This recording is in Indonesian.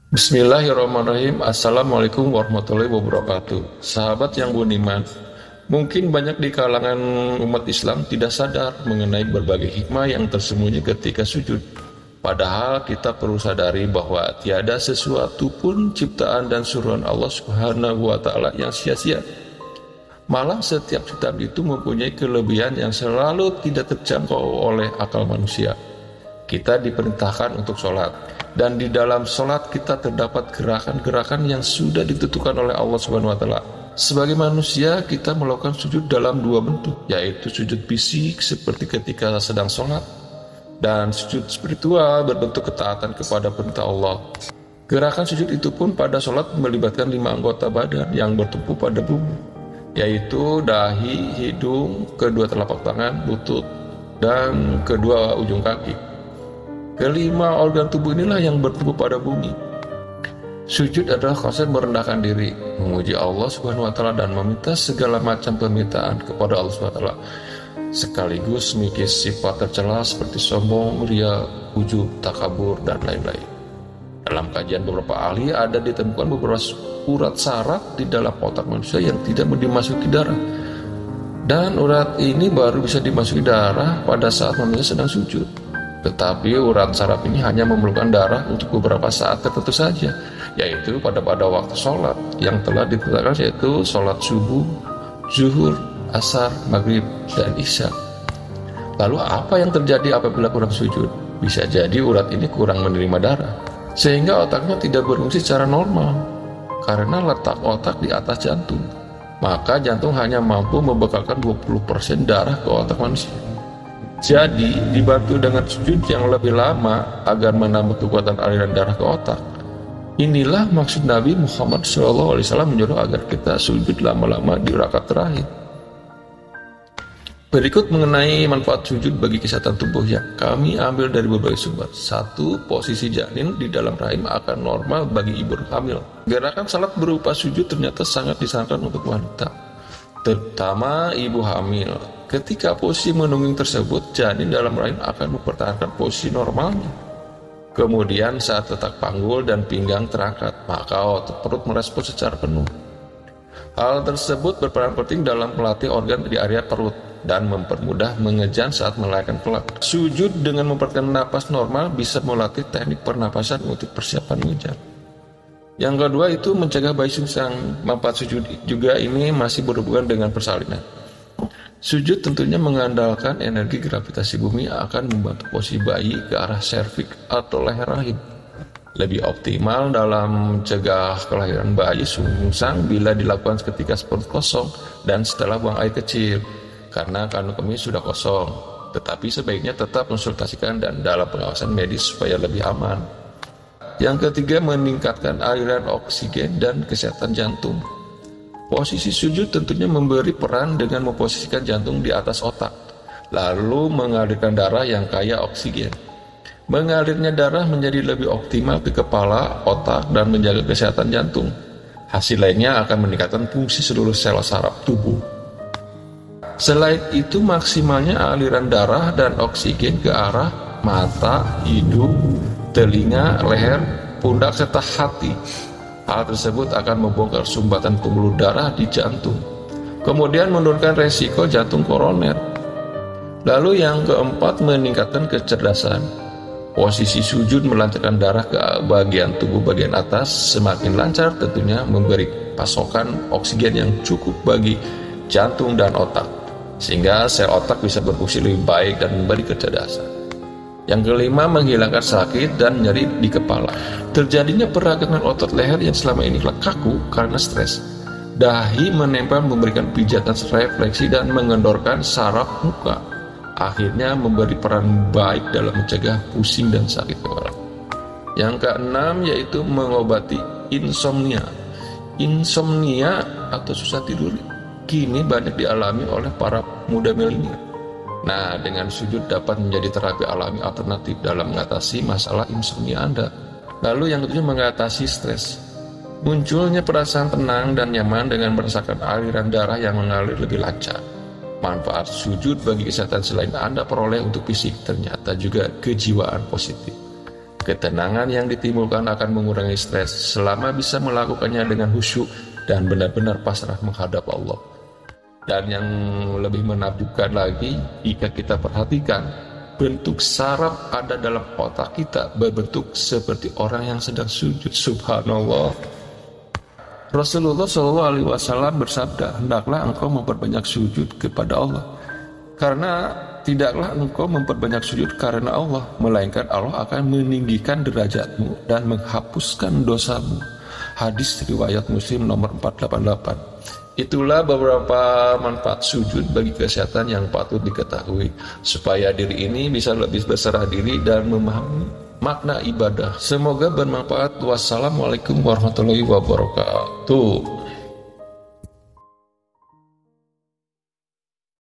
Bismillahirrahmanirrahim. Assalamualaikum warahmatullahi wabarakatuh. Sahabat yang budiman, mungkin banyak di kalangan umat Islam tidak sadar mengenai berbagai hikmah yang tersembunyi ketika sujud. Padahal kita perlu sadari bahwa tiada sesuatu pun ciptaan dan suruhan Allah Subhanahu wa taala yang sia-sia. Malah setiap ciptaan itu mempunyai kelebihan yang selalu tidak terjangkau oleh akal manusia. Kita diperintahkan untuk sholat, dan di dalam sholat kita terdapat gerakan-gerakan yang sudah ditentukan oleh Allah Subhanahu wa taala. Sebagai manusia, kita melakukan sujud dalam dua bentuk, yaitu sujud fisik seperti ketika sedang sholat, dan sujud spiritual berbentuk ketaatan kepada perintah Allah. Gerakan sujud itu pun pada sholat melibatkan 5 anggota badan yang bertumpu pada bumi, yaitu dahi, hidung, kedua telapak tangan, lutut, dan kedua ujung kaki. Kelima organ tubuh inilah yang bertumpu pada bumi. Sujud adalah konsep merendahkan diri, memuji Allah Subhanahu wa taala dan meminta segala macam permintaan kepada Allah Subhanahu wa taala, sekaligus mengikis sifat tercela seperti sombong, ria, ujub, takabur, dan lain-lain. Dalam kajian beberapa ahli ada ditemukan beberapa urat saraf di dalam otak manusia yang tidak dimasuki darah. Dan urat ini baru bisa dimasuki darah pada saat manusia sedang sujud. Tetapi urat saraf ini hanya memerlukan darah untuk beberapa saat tertentu saja, yaitu pada waktu sholat yang telah ditetapkan, yaitu sholat subuh, zuhur, asar, maghrib, dan isya. Lalu apa yang terjadi apabila kurang sujud? Bisa jadi urat ini kurang menerima darah, sehingga otaknya tidak berfungsi secara normal. Karena letak otak di atas jantung, maka jantung hanya mampu membekalkan 20% darah ke otak manusia. Jadi, dibantu dengan sujud yang lebih lama agar menambah kekuatan aliran darah ke otak. Inilah maksud Nabi Muhammad SAW menyuruh agar kita sujud lama-lama di rakaat terakhir. Berikut mengenai manfaat sujud bagi kesehatan tubuh yang kami ambil dari berbagai sumber. 1. Posisi janin di dalam rahim akan normal bagi ibu hamil. Gerakan salat berupa sujud ternyata sangat disarankan untuk wanita, terutama ibu hamil. Ketika posisi menungging tersebut, janin dalam rahim akan mempertahankan posisi normalnya. Kemudian saat letak panggul dan pinggang terangkat, maka otot perut merespon secara penuh. Hal tersebut berperan penting dalam melatih organ di area perut dan mempermudah mengejan saat melahirkan kelak. Sujud dengan memperhatikan napas normal bisa melatih teknik pernapasan untuk persiapan mengejan. Yang kedua itu mencegah bayi sungsang. Manfaat sujud juga ini masih berhubungan dengan persalinan. Sujud tentunya mengandalkan energi gravitasi bumi akan membantu posisi bayi ke arah serviks atau leher rahim. Lebih optimal dalam mencegah kelahiran bayi sungsang bila dilakukan ketika perut kosong dan setelah buang air kecil, karena kandung kemih sudah kosong. Tetapi sebaiknya tetap konsultasikan dan dalam pengawasan medis supaya lebih aman. Yang ketiga, meningkatkan aliran oksigen dan kesehatan jantung. Posisi sujud tentunya memberi peran dengan memposisikan jantung di atas otak, lalu mengalirkan darah yang kaya oksigen. Mengalirnya darah menjadi lebih optimal ke kepala, otak, dan menjaga kesehatan jantung. Hasil lainnya akan meningkatkan fungsi seluruh sel saraf tubuh. Selain itu, maksimalnya aliran darah dan oksigen ke arah mata, hidung, telinga, leher, pundak, serta hati. Hal tersebut akan membongkar sumbatan pembuluh darah di jantung, kemudian menurunkan resiko jantung koroner. Lalu yang keempat, meningkatkan kecerdasan. Posisi sujud melancarkan darah ke bagian tubuh bagian atas semakin lancar, tentunya memberi pasokan oksigen yang cukup bagi jantung dan otak, sehingga sel otak bisa berfungsi lebih baik dan memberi kecerdasan. Yang kelima, menghilangkan sakit dan nyeri di kepala. Terjadinya peradangan otot leher yang selama ini kaku karena stres. Dahi menempel memberikan pijatan refleksi dan mengendorkan saraf muka. Akhirnya memberi peran baik dalam mencegah pusing dan sakit kepala. Yang keenam yaitu mengobati insomnia. Insomnia atau susah tidur kini banyak dialami oleh para muda milenial. Nah, dengan sujud dapat menjadi terapi alami alternatif dalam mengatasi masalah insomnia Anda. Lalu yang ketujuh, mengatasi stres. Munculnya perasaan tenang dan nyaman dengan merasakan aliran darah yang mengalir lebih lancar. Manfaat sujud bagi kesehatan selain Anda peroleh untuk fisik, ternyata juga kejiwaan positif. Ketenangan yang ditimbulkan akan mengurangi stres selama bisa melakukannya dengan khusyuk dan benar-benar pasrah menghadap Allah. Dan yang lebih menakjubkan lagi, jika kita perhatikan, bentuk saraf ada dalam otak kita berbentuk seperti orang yang sedang sujud. Subhanallah. Rasulullah SAW bersabda, hendaklah engkau memperbanyak sujud kepada Allah, karena tidaklah engkau memperbanyak sujud karena Allah, melainkan Allah akan meninggikan derajatmu dan menghapuskan dosamu. Hadis riwayat Muslim nomor 488. Itulah beberapa manfaat sujud bagi kesehatan yang patut diketahui, supaya diri ini bisa lebih berserah diri dan memahami makna ibadah. Semoga bermanfaat. Wassalamualaikum warahmatullahi wabarakatuh.